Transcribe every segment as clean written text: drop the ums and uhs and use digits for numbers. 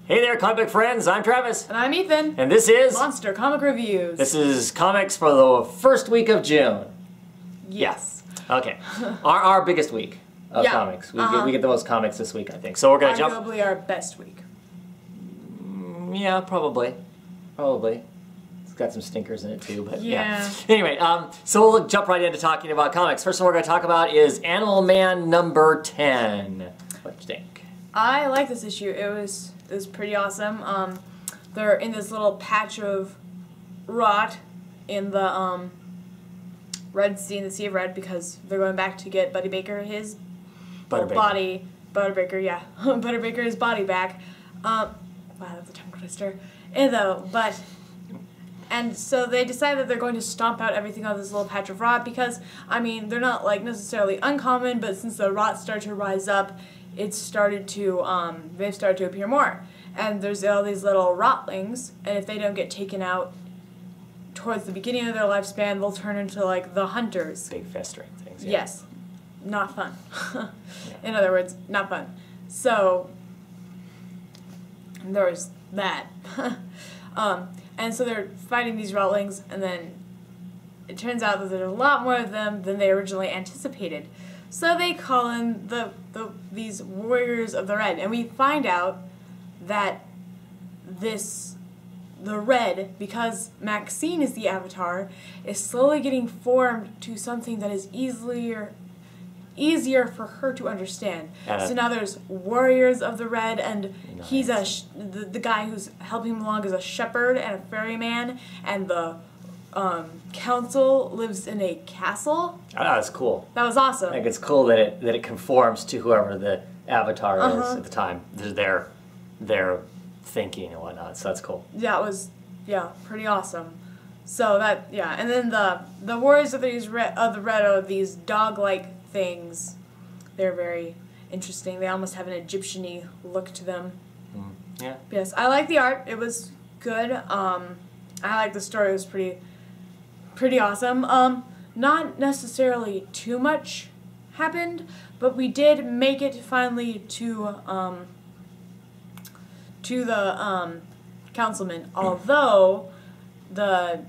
Hey there, comic book friends. I'm Travis. And I'm Ethan. And this is Monster Comic Reviews. This is comics for the first week of June. Yes. Okay. Our biggest week of comics. We get the most comics this week, I think. So we're gonna jump. Probably our best week. Yeah, probably. It's got some stinkers in it too, but yeah. Anyway, so we'll jump right into talking about comics. First one we're gonna talk about is Animal Man number 10. What do you think? I like this issue. It was pretty awesome. They're in this little patch of rot in the Red Sea, in the Sea of Red, because they're going back to get Buddy Baker his body. Butterbaker, yeah. Butterbaker his body back. Wow, that's a tongue twister. And so they decide that they're going to stomp out everything on this little patch of rot because, I mean, they're not like necessarily uncommon, but since the rot started to rise up, they've started to appear more. And there's all these little rotlings, and if they don't get taken out towards the beginning of their lifespan, they'll turn into like the hunters. Big festering things. Yeah. Yes. Not fun. In other words, not fun. So there's that. And so they're fighting these rotlings, and then it turns out that there's a lot more of them than they originally anticipated. So they call in these Warriors of the Red, and we find out that the Red, because Maxine is the Avatar, is slowly getting formed to something that is easier for her to understand. So now there's Warriors of the Red, and nice. He's the guy who's helping him along is a shepherd and a ferryman, and the council lives in a castle. Oh, that's cool. That was awesome. I think it's cool that it conforms to whoever the Avatar is at the time. Their thinking and whatnot. So that's cool. Yeah, it was pretty awesome. So and then the Warriors of the Red are these dog-like things. They're very interesting. They almost have an Egyptian-y look to them. Yeah. Yes, I like the art. It was good. I like the story. It was pretty awesome. Not necessarily too much happened, but we did make it finally to the councilman. Although the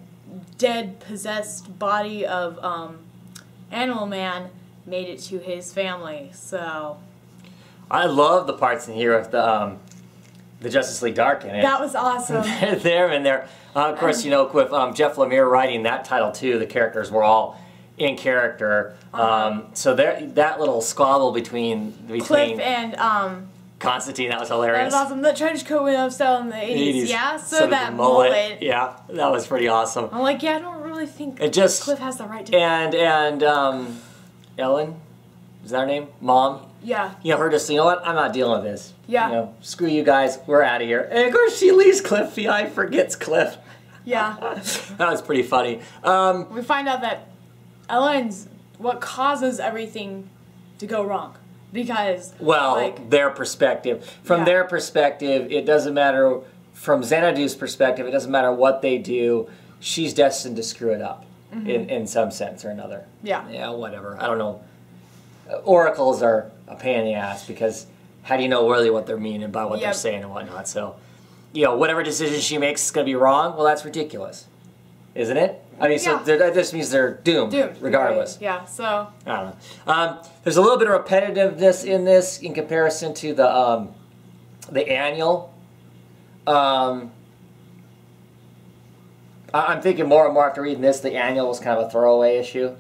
dead, possessed body of Animal Man made it to his family. So I love the parts in here of the Justice League Dark in it. That was awesome. They're of course, you know, with Jeff Lemire writing that title too, the characters were all in character. So that little squabble between Cliff and Constantine, that was hilarious. That was awesome. The trench coat went up style in the 80s. Yeah, so that mullet. Yeah, that was pretty awesome. I'm like, yeah, I don't really think Cliff has the right to. And Ellen, is that her name? Mom. Yeah. You know, her just, you know what? I'm not dealing with this. Yeah. You know, screw you guys. We're out of here. And of course, she leaves Cliff behind, forgets Cliff. Yeah. That was pretty funny. We find out that Ellen's what causes everything to go wrong. Because, their perspective. From their perspective, it doesn't matter. From Xanadu's perspective, it doesn't matter what they do. She's destined to screw it up in some sense or another. Yeah. Yeah, whatever. I don't know. Oracles are a pain in the ass because how do you know really what they're meaning by what they're saying and whatnot? So, you know, whatever decision she makes is going to be wrong. Well, that's ridiculous, isn't it? I mean, so that just means they're doomed regardless. Right. Yeah, so. I don't know. There's a little bit of repetitiveness in this in comparison to the annual. I'm thinking more and more after reading this, the annual was kind of a throwaway issue.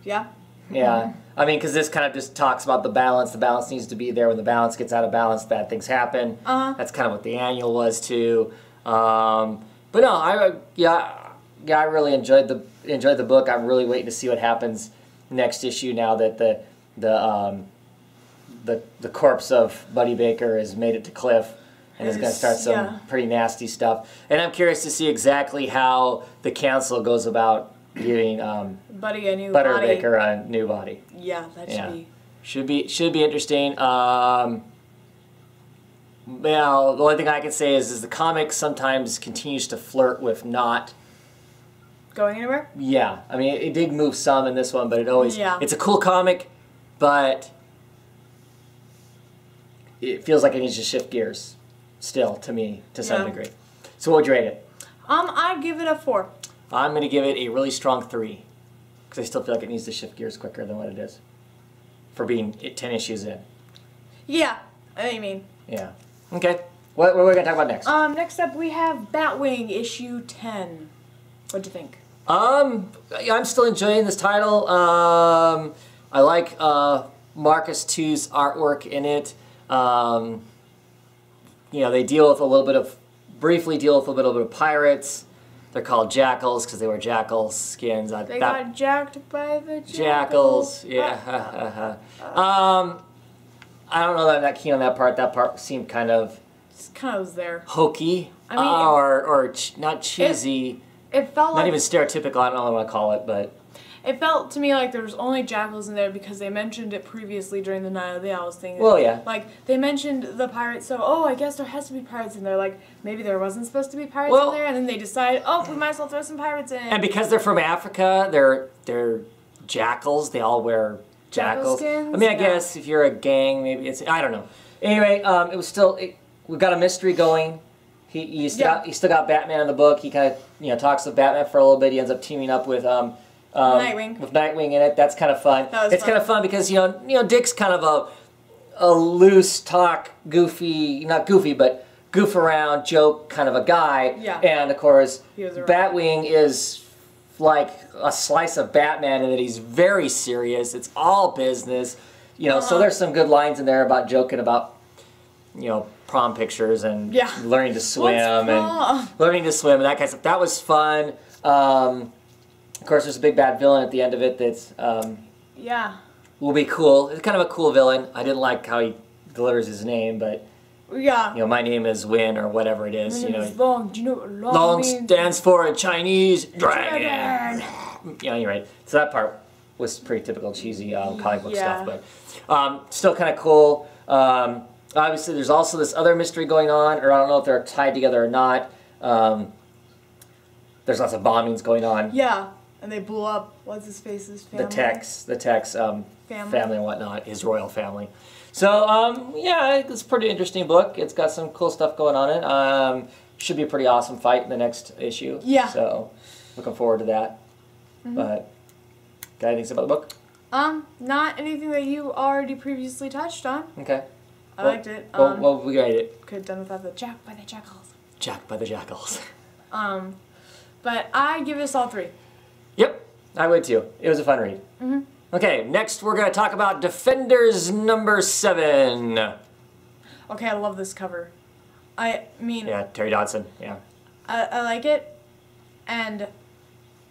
Yeah. Yeah. I mean, because this kind of just talks about the balance. The balance needs to be there. When the balance gets out of balance, bad things happen. That's kind of what the annual was too. But no, I really enjoyed the book. I'm really waiting to see what happens next issue now that the corpse of Buddy Baker has made it to Cliff and is going to start some pretty nasty stuff. And I'm curious to see exactly how the council goes about giving Buddy a new Baker a new body. Yeah, that should be interesting. Well, the only thing I can say is the comic sometimes continues to flirt with not going anywhere? Yeah. I mean, it did move some in this one, but it always... Yeah. It's a cool comic, but it feels like it needs to shift gears. still, to me, to some degree. So what would you rate it? I'd give it a 4. I'm going to give it a really strong 3. Because I still feel like it needs to shift gears quicker than what it is. For being 10 issues in. Yeah, I mean. Yeah. Okay. What are we going to talk about next? Next up we have Batwing issue 10. What'd you think? I'm still enjoying this title. I like Marcus 2's artwork in it. You know, they deal with briefly deal with a little bit of pirates. They're called jackals because they wear jackal skins. They got jacked by the jackals. Yeah. I don't know that I'm that keen on that part. That part seemed kind of... Just kind of was there. Hokey. I mean... or not cheesy. It felt like... Not even stereotypical, I don't know what I want to call it, but... It felt to me like there was only jackals in there because they mentioned it previously during the Night of the Owls thing. Well, yeah. Like, they mentioned the pirates, so, I guess there has to be pirates in there. Like, maybe there wasn't supposed to be pirates in there, and then they decided, we might as well throw some pirates in. And because they're from Africa, they're jackals. They all wear jackals. Skins? I mean, I guess if you're a gang, maybe it's... I don't know. Anyway, it was still... we've got a mystery going. He still got Batman in the book. He kind of, talks to Batman for a little bit. He ends up teaming up with... Nightwing. With Nightwing in it. That's kind of fun. It's kind of fun because, Dick's kind of a loose talk, not goofy, but goof around, joke kind of a guy. Yeah. And, of course, Batwing is like a slice of Batman in that he's very serious. It's all business. So there's some good lines in there about joking about, prom pictures and learning to swim and that kind of stuff. That was fun. Of course, there's a big bad villain at the end of it that's will be cool. It's kind of a cool villain. I didn't like how he delivers his name, but my name is Win or whatever it is. My name is Long. Do you know what Long stands for a Chinese dragon. Yeah, you're right. So that part was pretty typical cheesy comic book stuff, but still kind of cool. Obviously, there's also this other mystery going on, or I don't know if they're tied together or not. There's lots of bombings going on. Yeah. And they blew up what's-his-face's family. The Tex family and whatnot, his royal family. So, it's a pretty interesting book. It's got some cool stuff going on in it. Should be a pretty awesome fight in the next issue. Yeah. So, looking forward to that. But, got anything to say about the book? Not anything that you already previously touched on. Okay. I liked it. Well, we rate it. Could have done without the Jack by the Jackals. Jack by the Jackals. But I give this all 3. Yep, I would too. It was a fun read. Okay, next we're going to talk about Defenders number 7. Okay, I love this cover. I mean... Yeah, Terry Dodson, yeah. I like it, and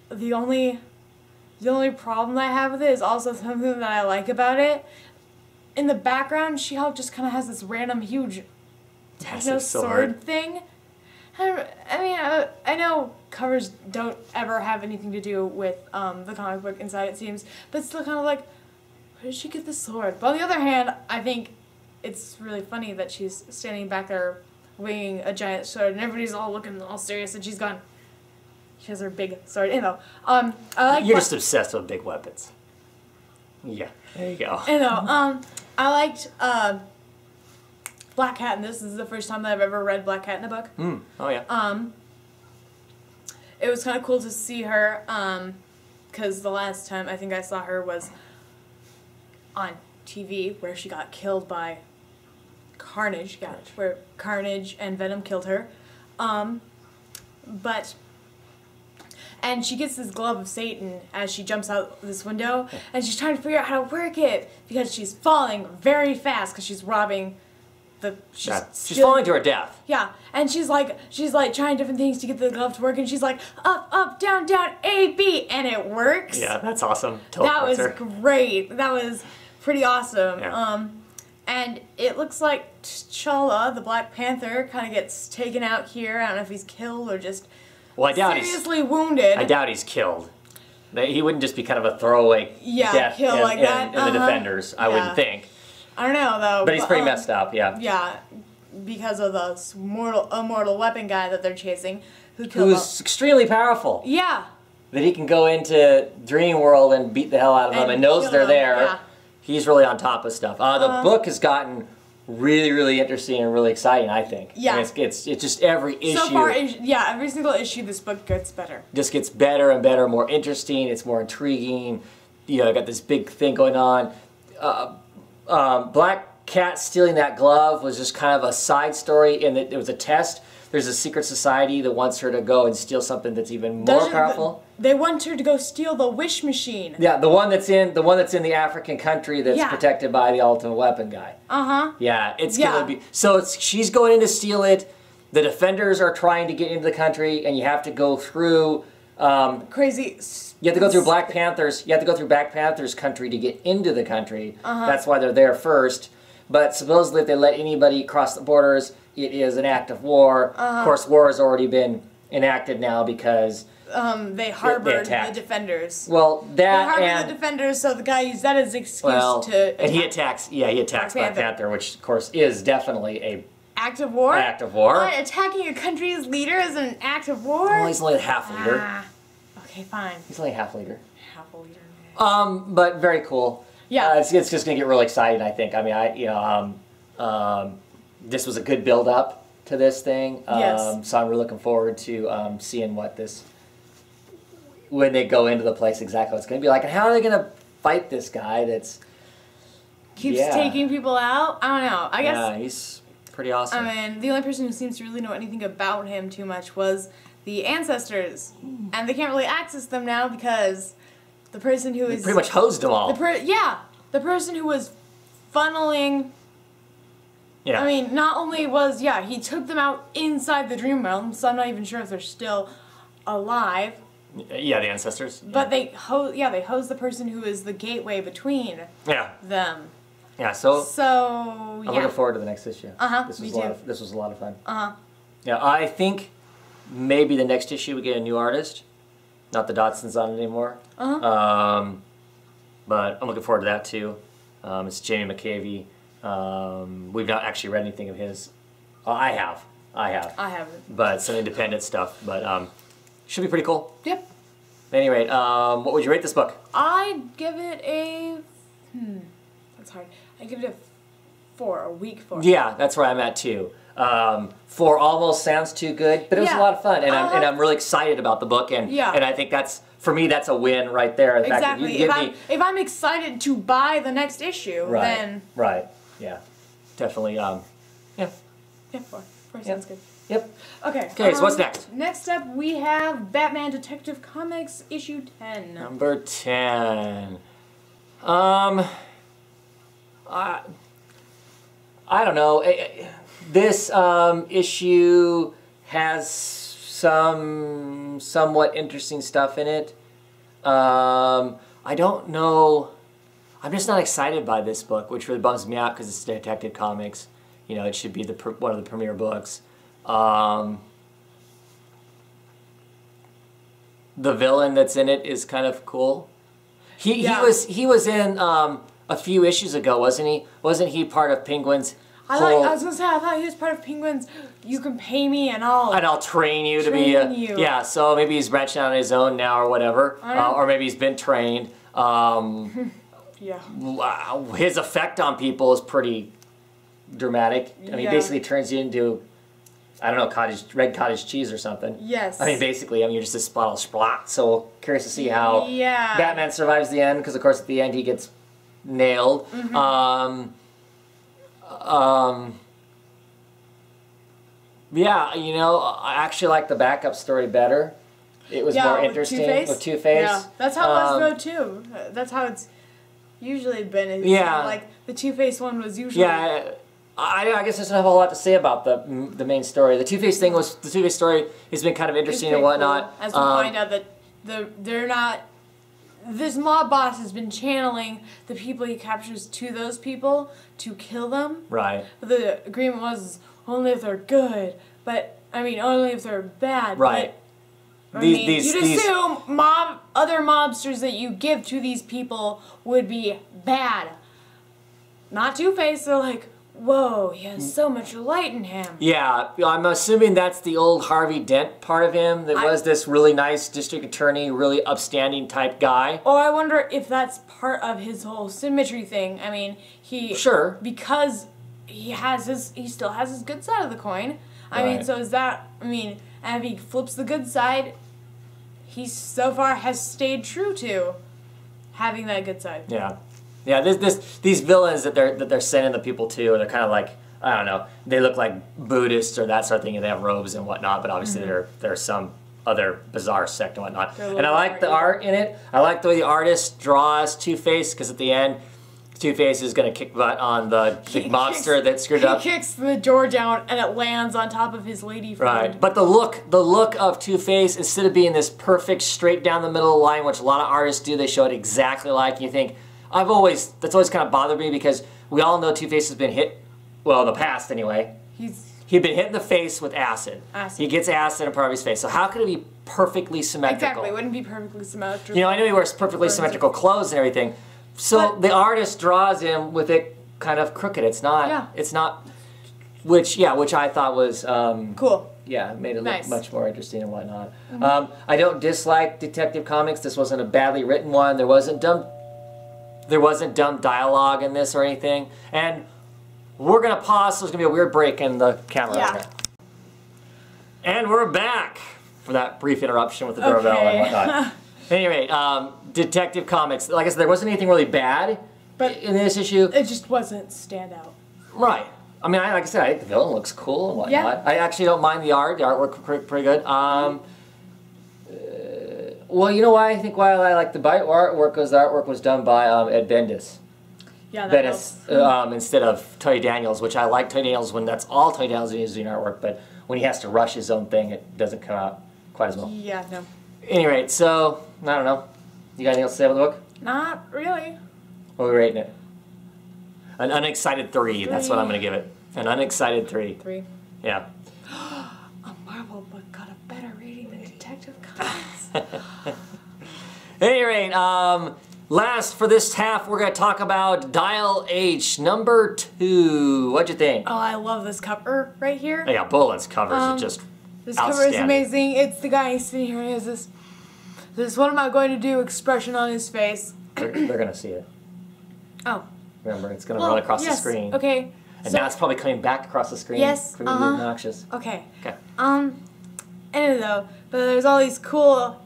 the only problem I have with it is also something that I like about it. In the background, She-Hulk just kind of has this random huge techno sword thing. I mean, I know covers don't ever have anything to do with the comic book inside, it seems, but it's still kind of like, where did she get the sword? But on the other hand, I think it's really funny that she's standing back there winging a giant sword, and everybody's all looking all serious, and she has her big sword. I like. You're just obsessed with big weapons. Yeah, there you go. I liked Black Cat, and this is the first time that I've ever read Black Cat in a book. Oh yeah. It was kind of cool to see her, because the last time I think I saw her was on TV, where she got killed by Carnage. Yeah, where Carnage and Venom killed her. And she gets this glove of Satan as she jumps out this window, and she's trying to figure out how to work it because she's falling very fast because she's robbing. She's falling to her death. Yeah, and she's like trying different things to get the glove to work, and she's like up, down, A, B, and it works. Yeah, that's awesome. That was great. That was pretty awesome. Yeah. And it looks like T'Challa, the Black Panther, kind of gets taken out here. I don't know if he's killed or just seriously wounded. I doubt he's killed. He wouldn't just be kind of a throwaway death kill like that. in the Defenders, I wouldn't think. I don't know, though. But he's pretty messed up, yeah. Yeah, because of the immortal weapon guy that they're chasing. Who's extremely powerful. Yeah. That he can go into Dream World and beat the hell out of them and knows they're there. Yeah. He's really on top of stuff. The book has gotten really, really interesting and really exciting, I think. Yeah. And it's just every issue. So far, yeah, every single issue, this book gets better. Just gets better and better, more interesting. It's more intriguing. You know, I got this big thing going on. Black Cat stealing that glove was just kind of a side story, and it was a test. There's a secret society that wants her to go and steal something that's even more powerful. They want her to go steal the wish machine. Yeah, the one that's in the African country that's protected by the Ultimate Weapon guy. Yeah, it's gonna be she's going in to steal it. The defenders are trying to get into the country, and you have to go through crazy. You have to go through Black Panthers. You have to go through Black Panthers' country to get into the country. That's why they're there first. But supposedly, if they let anybody cross the borders, it is an act of war. Of course, war has already been enacted now because they harbored the defenders. Well, they harbored the defenders, so the guy used that as an excuse to. And he attacks Black Panther, which of course is definitely a act of war. Act of war. What, attacking a country's leader is an act of war? Well, he's only a half leader. Okay, fine. He's only a half leader. Half a leader. But very cool. Yeah. It's just gonna get really exciting, I think. I mean, this was a good build up to this thing. Yes. So I'm really looking forward to seeing when they go into the place exactly what it's gonna be like, and how are they gonna fight this guy that's keeps taking people out. I don't know. I guess. Yeah, he's pretty awesome. I mean, the only person who seems to really know anything about him too much was the ancestors, and they can't really access them now because the person who is pretty much hosed them all. The person who was funneling. Yeah. I mean, not only was he took them out inside the dream realm, so I'm not even sure if they're still alive. Yeah, the ancestors. But they hose the person who is the gateway between them. Yeah, so I'm looking forward to the next issue. This was a lot of fun. Yeah, I think maybe the next issue we get a new artist. Not the Dodson's on it anymore. But I'm looking forward to that too. It's Jamie McCavey. We've not actually read anything of his. I have. I haven't. But some independent stuff. But should be pretty cool. Yep. At any rate, what would you rate this book? I'd give it a. That's hard. I'd give it a 4, a weak 4. Yeah, that's where I'm at too. 4 almost sounds too good, but it was a lot of fun, and I'm really excited about the book, and I think for me that's a win right there. The exactly. If I'm excited to buy the next issue, then yeah, definitely. Yeah, 4. 4 sounds good. Yep. Okay. Okay. So what's next? Next up, we have Batman Detective Comics issue 10. Number 10. I don't know. This issue has some somewhat interesting stuff in it. I don't know. I'm just not excited by this book, which really bums me out because it's Detective Comics. You know, it should be one of the premier books. The villain that's in it is kind of cool. He was in a few issues ago, wasn't he? Wasn't he part of Penguin's? I was gonna say, I thought he was part of Penguin's. You can pay me and I'll train you to be you. Yeah. So maybe he's branching out on his own now or whatever, or maybe he's been trained. Yeah. His effect on people is pretty dramatic. I mean, he basically turns you into, I don't know, red cottage cheese or something. Yes. I mean, basically, you're just this bottle of splat. So curious to see how Batman survives the end, because of course at the end he gets nailed. Yeah, you know, I actually like the backup story better. It was more interesting with Two-Face. Yeah, that's how it was though too. That's how it's usually been. Like the Two-Face one was usually. Yeah, I guess I don't have a lot to say about the main story. The Two-Face story has been kind of interesting and whatnot. Cool, as we find out that they're not. This mob boss has been channeling the people he captures to those people to kill them. Right. But the agreement was only if they're good, but I mean only if they're bad. Right. But, you'd assume other mobsters that you give to these people would be bad. Not Two-Face. They're like, whoa, he has so much light in him. Yeah, I'm assuming that's the old Harvey Dent part of him that was this really nice district attorney, really upstanding type guy. Or I wonder if that's part of his whole symmetry thing. I mean, because he still has his good side of the coin. I mean, so is that, and if he flips the good side, he so far has stayed true to having that good side. Yeah. Yeah, these villains that they're sending the people to, they're kind of like, I don't know, they look like Buddhists or that sort of thing, and they have robes and whatnot, but obviously they're some other bizarre sect and whatnot. And I like the art in it. I like the way the artist draws Two-Face, because at the end, Two-Face is going to kick butt on the monster that screwed up. He kicks the door down and it lands on top of his lady friend. Right, but the look of Two-Face, instead of being this perfect straight down the middle line, which a lot of artists do, they show it exactly like, you think, that's always kind of bothered me, because we all know Two-Face has been hit, well, in the past anyway. He'd been hit in the face with acid. He gets acid in part of his face. So how could it be perfectly symmetrical? Exactly, it wouldn't be perfectly symmetrical. You know, I know he wears perfectly symmetrical clothes and everything. So the artist draws him with it kind of crooked. It's not. Which I thought was cool. Yeah, it made it look much more interesting and whatnot. I don't dislike Detective Comics. This wasn't a badly written one. There wasn't dumb dialogue in this or anything. And we're gonna pause. So there's gonna be a weird break in the camera. Yeah. And we're back for that brief interruption with the doorbell and whatnot. Anyway, Detective Comics. Like I said, there wasn't anything really bad in this issue. It just wasn't standout. Right. I mean, like I said, I think the villain looks cool and whatnot. I actually don't mind the art. The artwork pretty good. Well, you know why I like the artwork, because the artwork was done by Ed Bendis. Yeah, that helps. Instead of Tony Daniels, which I like Tony Daniels when that's all Tony Daniels is doing artwork, but when he has to rush his own thing, it doesn't come out quite as well. Yeah, no. Anyway, so, I don't know. You got anything else to say about the book? Not really. What are we rating it? An unexcited 3. That's what I'm going to give it. An unexcited 3. 3. Yeah. A Marvel book got a better rating than Detective Comics. At any rate, last for this half, we're going to talk about Dial H number 2. What'd you think? Oh, I love this cover right here. Oh, yeah, Boland's covers are just this cover is amazing. It's the guy sitting here. He has this what am I going to do expression on his face. They're going to see it. Oh. Remember, it's going to run across the screen. Okay. And now it's probably coming back across the screen. Yes. For me to be obnoxious. Okay. Okay. Anyway, though, but there's all these cool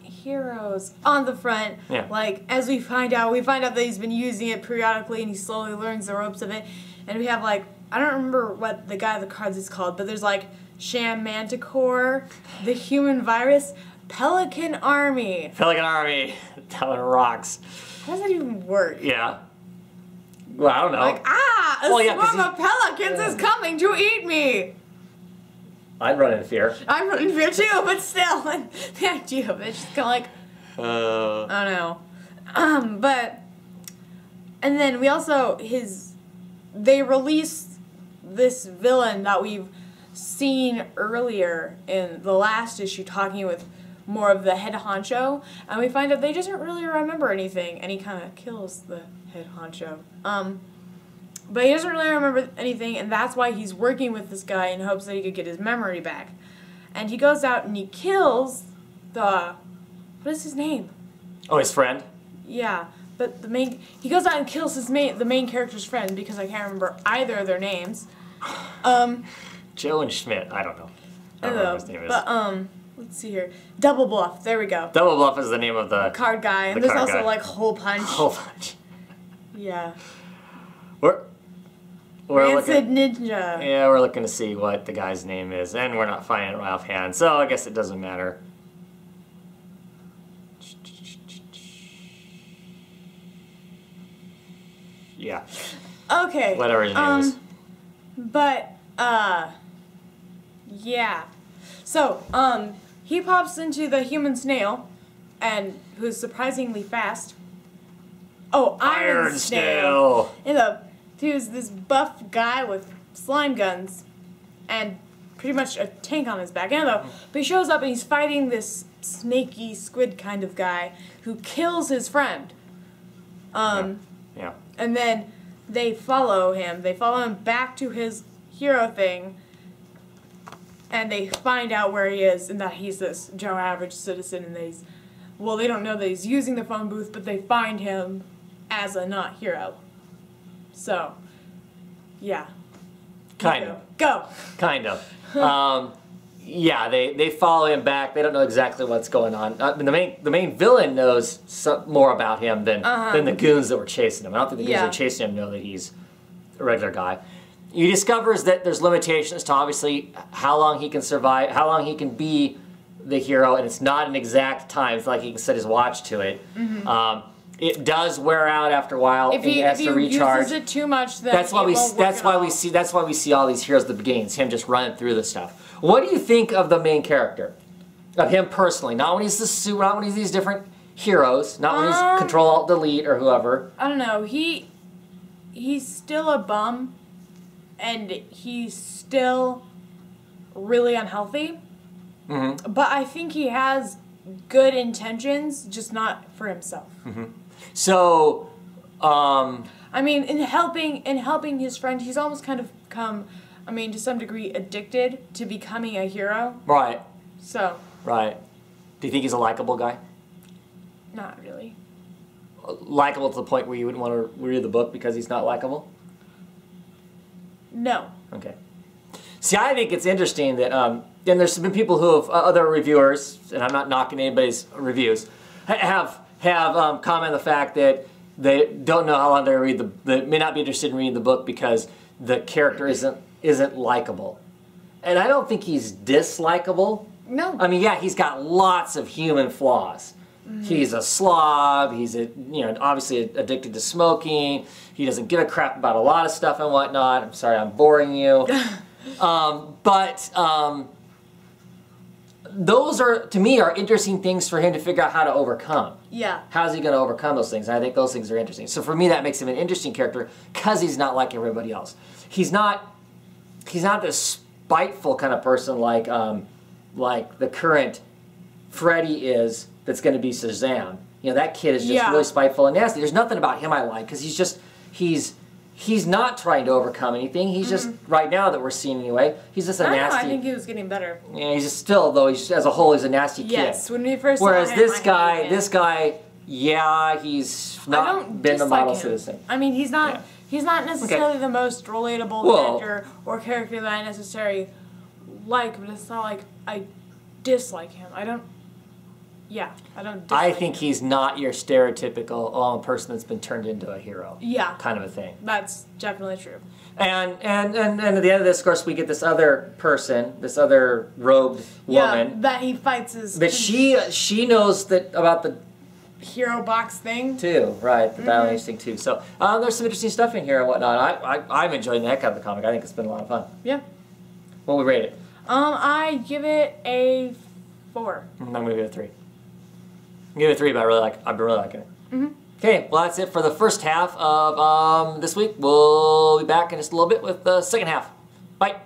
heroes on the front. Yeah. Like, as we find out that he's been using it periodically and he slowly learns the ropes of it. And we have, like, I don't remember what the guy of the cards is called, but there's, like, Sham Manticore, the Human Virus, Pelican Army. Pelican Army. That one rocks. How does that even work? Yeah. Well, I don't know. Like, a swarm of pelicans is coming to eat me! I'd run in fear. I'm running in fear too, but still, the idea of it's just kind of like, I don't know. And then we also, they released this villain that we've seen earlier in the last issue, talking with more of the head honcho, and we find out they doesn't really remember anything, and he kind of kills the head honcho. But he doesn't really remember anything, and that's why he's working with this guy in hopes that he could get his memory back. And he goes out and he kills what is his name? Oh, his friend? Yeah, but he goes out and kills the main character's friend, because I can't remember either of their names. Joe and Schmidt, I don't know. I don't know what his name is. But, let's see here. Double Bluff, there we go. Double Bluff is the name of the card guy, and there's also, like, Hole Punch. Hole Punch. Yeah. We're Rancid Ninja. Yeah, we're looking to see what the guy's name is, and we're not finding it right offhand, so I guess it doesn't matter. Yeah. Okay. Whatever his name is. But, yeah. So, he pops into the human snail, and who's surprisingly fast. Oh, Iron Snail. He was this buff guy with slime guns and pretty much a tank on his back. But he shows up and he's fighting this snaky squid kind of guy who kills his friend. Yeah. And then they follow him. They follow him back to his hero thing, and they find out where he is and that he's this Joe Average citizen, and they don't know that he's using the phone booth, but they find him as a not hero. So, Yeah. Kind of. Go. Kind of. Yeah, they follow him back. They don't know exactly what's going on. The main villain knows more about him than the goons that were chasing him. I don't think the goons that were chasing him know that he's a regular guy. He discovers that there's limitations to obviously how long he can survive, how long he can be the hero, and it's not an exact time. It's like he can set his watch to it. It does wear out after a while. If he has to recharge. Uses it too much, then that's why we see all these heroes at the beginning. It's him just running through the stuff. What do you think of the main character? Of him personally, not when he's the suit, not when he's these different heroes, not when he's Control Alt Delete or whoever. I don't know. He's still a bum, and he's still really unhealthy. But I think he has good intentions, just not for himself. So, I mean, in helping his friend, he's almost kind of become, I mean, to some degree, addicted to becoming a hero. Right. So. Right. Do you think he's a likable guy? Not really. Likable to the point where you wouldn't want to read the book because he's not likable? No. Okay. See, I think it's interesting that, and there's been people who have, other reviewers, and I'm not knocking anybody's reviews, have commented on the fact that they don't know how long they're going to read they may not be interested in reading the book because the character isn't likable. And I don't think he's dislikable. No. I mean, yeah, he's got lots of human flaws. He's a slob. He's obviously addicted to smoking. He doesn't give a crap about a lot of stuff and whatnot. I'm sorry, I'm boring you. But those are, to me, are interesting things for him to figure out how to overcome. Yeah. How's he going to overcome those things? And I think those things are interesting. So for me, that makes him an interesting character because he's not like everybody else. He's not this spiteful kind of person like the current Freddy is. That's going to be Shazam. That kid is just really spiteful and nasty. There's nothing about him I like because he's not trying to overcome anything. He's just, right now that we're seeing anyway, he's just a nasty. I think he was getting better. Yeah, he's just still, though, as a whole, he's a nasty kid. Yes, when we first Whereas saw him, this guy, yeah, he's not been the model citizen. I mean, he's not necessarily the most relatable character or character that I necessarily like, but it's not like I dislike him. I don't I think he's not your stereotypical person that's been turned into a hero. Yeah. Kind of a thing. That's definitely true. And at the end of this, of course, we get this other person, this other robed woman. that he fights his... But she knows about the... hero box thing. Too, right. The Batwing thing, too. So there's some interesting stuff in here and whatnot. I'm enjoying the heck out of the comic. I think it's been a lot of fun. Yeah. What would we rate it? I give it a 4. I'm going to give it a 3. I'm giving it a 3, but I've been really liking it. Okay, well that's it for the first half of this week. We'll be back in just a little bit with the second half. Bye.